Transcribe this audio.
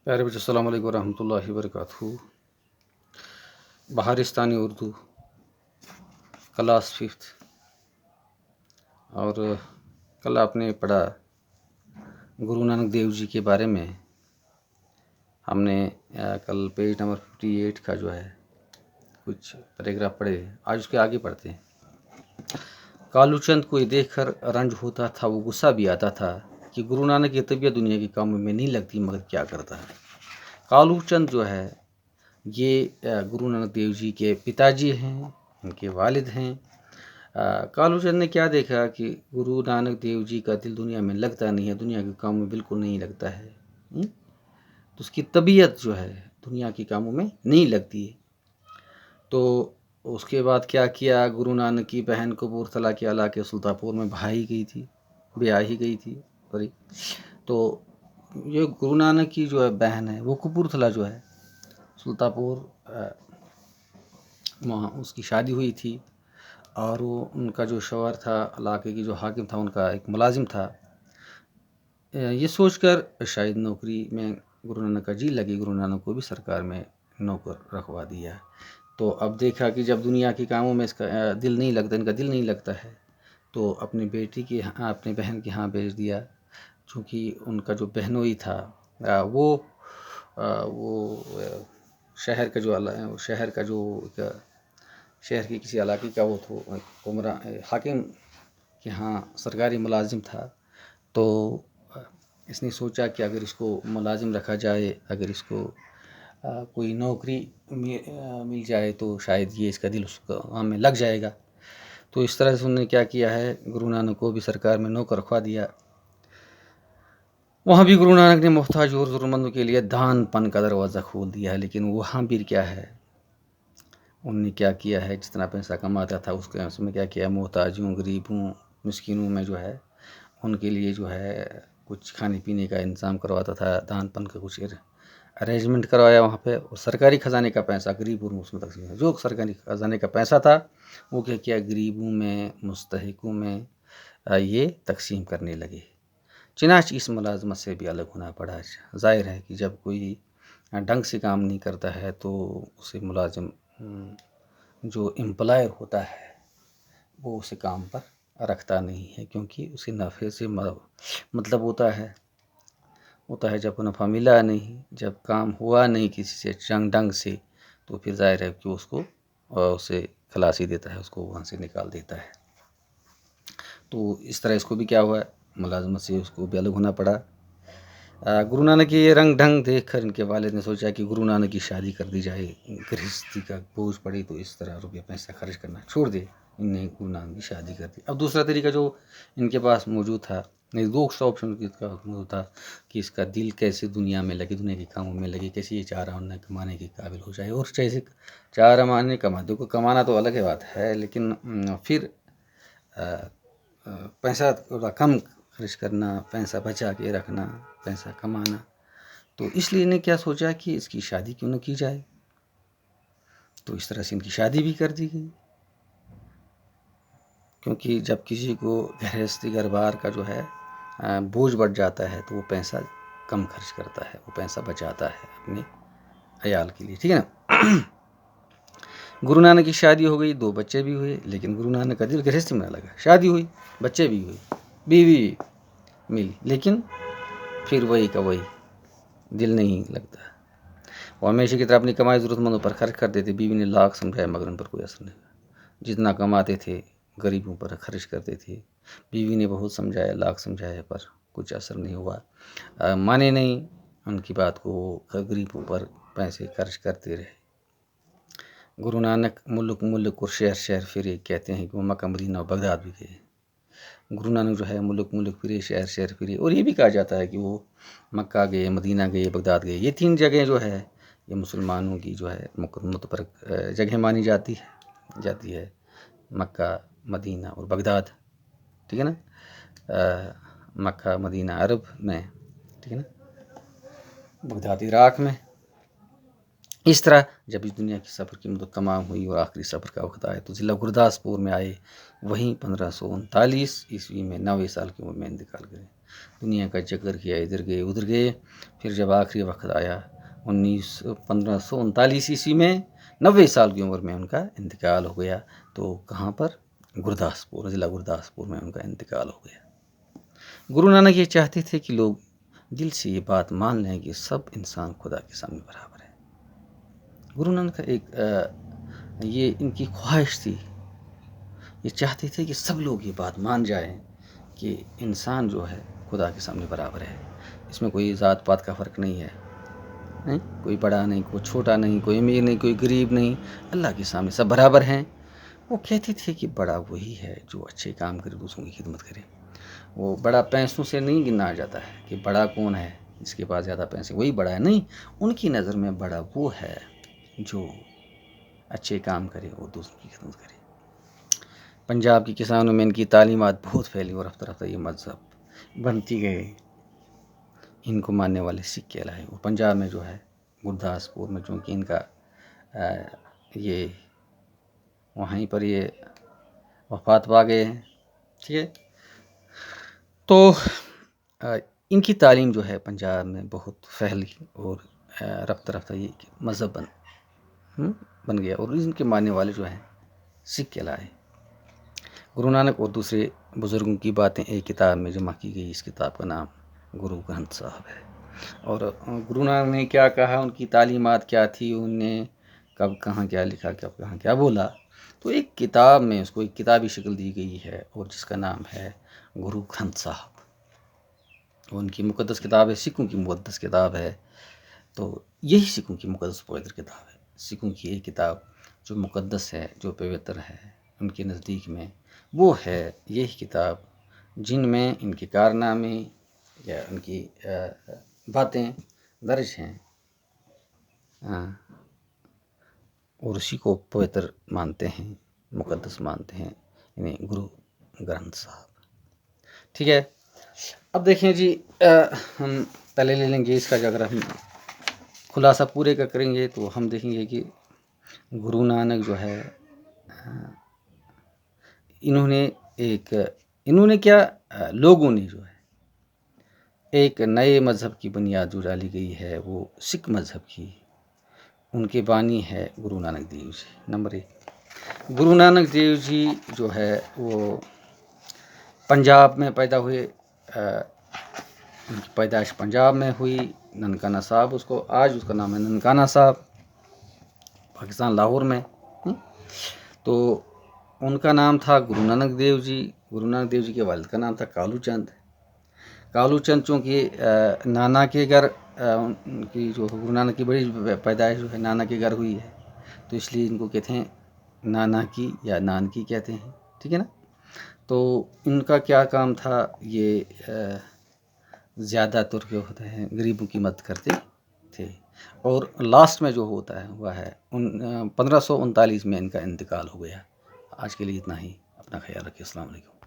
پیارے بچے، السلام علیکم ورحمۃ اللہ وبرکاتہ۔ بہارستانی اردو کلاس 5، اور کل آپ نے پڑھا گرو نانک دیو جی کے بارے میں۔ ہم نے کل پیج نمبر 58 کا جو ہے کچھ پیراگراف پڑھے، آج اس کے آگے پڑھتے ہیں۔ کالو چند کو یہ دیکھ کر رنج ہوتا تھا، وہ غصہ بھی آتا تھا کہ گرو نانک کی طبیعت دنیا کے کاموں میں نہیں لگتی، مگر کیا کرتا ہے۔ کالو چند جو ہے یہ گرو نانک دیو جی کے پتا جی ہیں، ان کے والد ہیں۔ کالو چند نے کیا دیکھا کہ گرو نانک دیو جی کا دل دنیا میں لگتا نہیں ہے، دنیا کے کاموں میں بالکل نہیں لگتا ہے، تو اس کی طبیعت جو ہے دنیا کے کاموں میں نہیں لگتی ہے۔ تو اس کے بعد کیا کیا، گرو نانک کی بہن کپورتھلا کے علاقے سلطان پور میں بیاہی گئی تھی۔ تو یہ گرو نانک کی جو ہے بہن ہے، وہ کپورتھلا جو ہے سلطان پور، وہاں اس کی شادی ہوئی تھی، اور وہ ان کا جو شوہر تھا، علاقے کی جو حاکم تھا، ان کا ایک ملازم تھا۔ یہ سوچ کر شاید نوکری میں گرو نانک کا جی لگی، گرو نانک کو بھی سرکار میں نوکر رکھوا دیا۔ تو اب دیکھا کہ جب دنیا کے کاموں میں اس کا دل نہیں لگتا، ان کا دل نہیں لگتا ہے، تو اپنی بہن کے ہاں بھیج دیا، چونکہ ان کا جو بہنوئی تھا وہ شہر کے کسی علاقے کا وہ حاکم کے ہاں سرکاری ملازم تھا۔ تو اس نے سوچا کہ اگر اس کو ملازم رکھا جائے، اگر اس کو کوئی نوکری مل جائے تو شاید یہ اس کا دل اس کام میں لگ جائے گا۔ تو اس طرح سے انہوں نے کیا کیا ہے، گرو نانک کو بھی سرکار میں نوکر رکھوا دیا۔ وہاں بھی گرو نانک نے محتاج اور ضرورت مندوں کے لیے دان پن کا دروازہ کھول دیا ہے، لیکن وہاں بھی کیا ہے، انہوں نے کیا کیا ہے، جتنا پیسہ کماتا تھا اس میں کیا کیا، محتاجوں، غریبوں، مسکینوں میں جو ہے ان کے لیے جو ہے کچھ کھانے پینے کا انتظام کرواتا تھا، دان پن کا کچھ ارینجمنٹ کروایا وہاں پہ، اور سرکاری خزانے کا پیسہ غریبوں میں اس میں تقسیم، جو سرکاری خزانے کا پیسہ تھا وہ کیا کیا، غریبوں میں، مستحقوں میں یہ تقسیم کرنے لگے۔ چنانچہ اس ملازمت سے بھی الگ ہونا پڑا۔ ظاہر ہے کہ جب کوئی ڈھنگ سے کام نہیں کرتا ہے تو اسے ملازم جو امپلائر ہوتا ہے وہ اسے کام پر رکھتا نہیں ہے، کیونکہ اسے نفع سے مطلب ہوتا ہے جب کو نفع ملا نہیں، جب کام ہوا نہیں کسی سے ڈھنگ سے، تو پھر ظاہر ہے کہ اسے خلاصی دیتا ہے، اس کو وہاں سے نکال دیتا ہے۔ تو اس طرح اس کو بھی کیا ہوا، ملازمت سے اس کو بھی الگ ہونا پڑا۔ گرو نانک کی یہ رنگ ڈھنگ دیکھ کر ان کے والد نے سوچا کہ گرو نانک کی شادی کر دی جائے، گرہستی کا بوجھ پڑی تو اس طرح روپیہ پیسہ خرچ کرنا چھوڑ دے۔ ان نے گرو نانک کی شادی کر دی۔ اب دوسرا طریقہ جو ان کے پاس موجود تھا، دوسرا آپشن موجود تھا کہ اس کا دل کیسے دنیا میں لگے، دنیا کے کاموں میں لگے، کیسے یہ 4 آنے کمانے کے قابل ہو جائے، اور جیسے 4 آنے کمانا تو الگ بات ہے، لیکن پھر پیسہ تھوڑا کم خرچ کرنا، پیسہ بچا کے رکھنا، پیسہ کمانا۔ تو اس لیے انہیں کیا سوچا کہ اس کی شادی کیوں نہ کی جائے۔ تو اس طرح سے ان کی شادی بھی کر دی گئی، کیونکہ جب کسی کو گرہستی گھر بار کا جو ہے بوجھ بڑھ جاتا ہے تو وہ پیسہ کم خرچ کرتا ہے، وہ پیسہ بچاتا ہے اپنے عیال کے لیے، ٹھیک ہے نا۔ گرو نانک کی شادی ہو گئی، 2 بچے بھی ہوئے، لیکن گرو نانک کا دل گرہستی میں نہ لگا۔ شادی ہوئی، بچے بھی ہوئے، بیوی بھی ملی، لیکن پھر وہی کا وہی، دل نہیں لگتا۔ وہ ہمیشہ کی طرح اپنی کمائی ضرورت مندوں پر خرچ کرتے تھے۔ بیوی نے لاکھ سمجھایا مگر ان پر کوئی اثر نہیں ہوا۔ جتنا کماتے تھے غریبوں پر خرچ کرتے تھے۔ بیوی نے بہت سمجھایا، لاکھ سمجھایا، پر کچھ اثر نہیں ہوا، مانے نہیں ان کی بات کو، غریبوں پر پیسے خرچ کرتے رہے۔ گرو نانک ملک ملک اور شہر شہر پھرے، کہتے ہیں کہ وہ مکہ مدینہ اور بغداد بھی گئے۔ گرو نانک جو ہے ملک ملک پھرے، شہر شہر پھرے، اور یہ بھی کہا جاتا ہے کہ وہ مکہ گئے، مدینہ گئے، بغداد گئے۔ یہ 3 جگہیں جو ہے یہ مسلمانوں کی جو ہے متبرک جگہ مانی جاتی ہے، مکہ، مدینہ اور بغداد، ٹھیک ہے نا۔ مکہ مدینہ عرب میں، ٹھیک ہے نا، بغداد عراق میں۔ اس طرح جب اس دنیا کی سفر کی مدت تمام ہوئی اور آخری سفر کا وقت آیا تو ضلع گرداسپور میں آئے، وہیں 1539 عیسوی میں 90 سال کی عمر میں انتقال کرے۔ دنیا کا چکر کیا، ادھر گئے ادھر گئے، پھر جب آخری وقت آیا 1539 عیسوی میں 90 سال کی عمر میں ان کا انتقال ہو گیا۔ تو کہاں پر؟ گرداسپور، ضلع گرداسپور میں ان کا انتقال ہو گیا۔ گرو نانک یہ چاہتے تھے کہ لوگ دل سے یہ بات مان لیں کہ سب انسان خدا کے سامنے برابر ہے۔ گرو نانک کا ایک یہ ان کی خواہش تھی، یہ چاہتے تھے کہ سب لوگ یہ بات مان جائیں کہ انسان جو ہے خدا کے سامنے برابر ہے، اس میں کوئی ذات پات کا فرق نہیں ہے، کوئی بڑا نہیں، کوئی چھوٹا نہیں، کوئی امیر نہیں، کوئی غریب نہیں، اللہ کے سامنے سب برابر ہیں۔ وہ کہتے تھے کہ بڑا وہی ہے جو اچھے کام کرے، دوسروں کی خدمت کرے۔ وہ بڑا پیسوں سے نہیں گنا جاتا ہے کہ بڑا کون ہے، جس کے پاس زیادہ پیسے وہی بڑا ہے، نہیں، ان کی نظر میں بڑا وہ ہے جو اچھے کام کرے اور دوسروں کی خدمت کرے۔ پنجاب کے کسانوں میں ان کی تعلیمات بہت پھیلی اور رفتہ رفتہ یہ مذہب بنتی گئے۔ ان کو ماننے والے سکھ کہلائے۔ وہ پنجاب میں جو ہے گرداسپور میں، چونکہ ان کا یہ وہیں پر یہ وفات پا گئے ہیں، ٹھیک ہے۔ تو ان کی تعلیم جو ہے پنجاب میں بہت پھیلی اور رفتہ رفتہ یہ مذہب بن گیا، اور ان کے ماننے والے جو ہیں سکھ کہلائے۔ گرو نانک اور دوسرے بزرگوں کی باتیں ایک کتاب میں جمع کی گئی۔ اس کتاب کا نام گرو گرنتھ صاحب ہے۔ اور گرو نانک نے کیا کہا، ان کی تعلیمات کیا تھی، انہوں نے کب کہاں کیا لکھا، کب کہاں کیا بولا، تو ایک کتاب میں اس کو ایک کتابی شکل دی گئی ہے، اور جس کا نام ہے گرو گرنتھ صاحب۔ ان کی مقدس کتاب ہے، سکھوں کی مقدس کتاب ہے۔ تو یہی سکھوں کی مقدس پویتر کتاب ہے، سکھوں کی ایک کتاب جو مقدس ہے، جو پویتر ہے ان کے نزدیک میں، وہ ہے یہی کتاب، جن میں ان کے کارنامے یا ان کی باتیں درج ہیں، اور اسی کو پویتر مانتے ہیں، مقدس مانتے ہیں، یعنی گرو گرنتھ صاحب، ٹھیک ہے۔ اب دیکھیں جی، ہم پہلے لے لیں گے اس کا، اگر ہم خلاصہ پورے کا کریں گے تو ہم دیکھیں گے کہ گرو نانک جو ہے انہوں نے کیا، لوگوں نے جو ہے ایک نئے مذہب کی بنیاد جو ڈالی گئی ہے، وہ سکھ مذہب کی، ان کے بانی ہے گرو نانک دیو جی۔ نمبر 1، گرو نانک دیو جی جو ہے وہ پنجاب میں پیدا ہوئے، ان کی پیدائش پنجاب میں ہوئی، ننکانہ صاحب آج اس کا نام ہے ننکانہ صاحب، پاکستان لاہور میں۔ تو ان کا نام تھا گرو نانک دیو جی۔ گرو نانک دیو جی کے والد کا نام تھا کالو چند۔ کالو چند چونکہ نانا کے گھر، ان کی جو گرو نانک کی بڑی پیدائش جو ہے نانا کے گھر ہوئی ہے، تو اس لیے ان کو کہتے ہیں نانا کی یا نانکی کہتے ہیں، ٹھیک ہے نا۔ تو ان کا کیا کام تھا، یہ زیادہ تر جو ہوتا ہے غریبوں کی مدد کرتے تھے، اور لاسٹ میں جو ہوتا ہے وہ ہے 1539 میں ان کا انتقال ہو گیا۔ آج کے لیے اتنا ہی، اپنا خیال رکھیے، السلام علیکم۔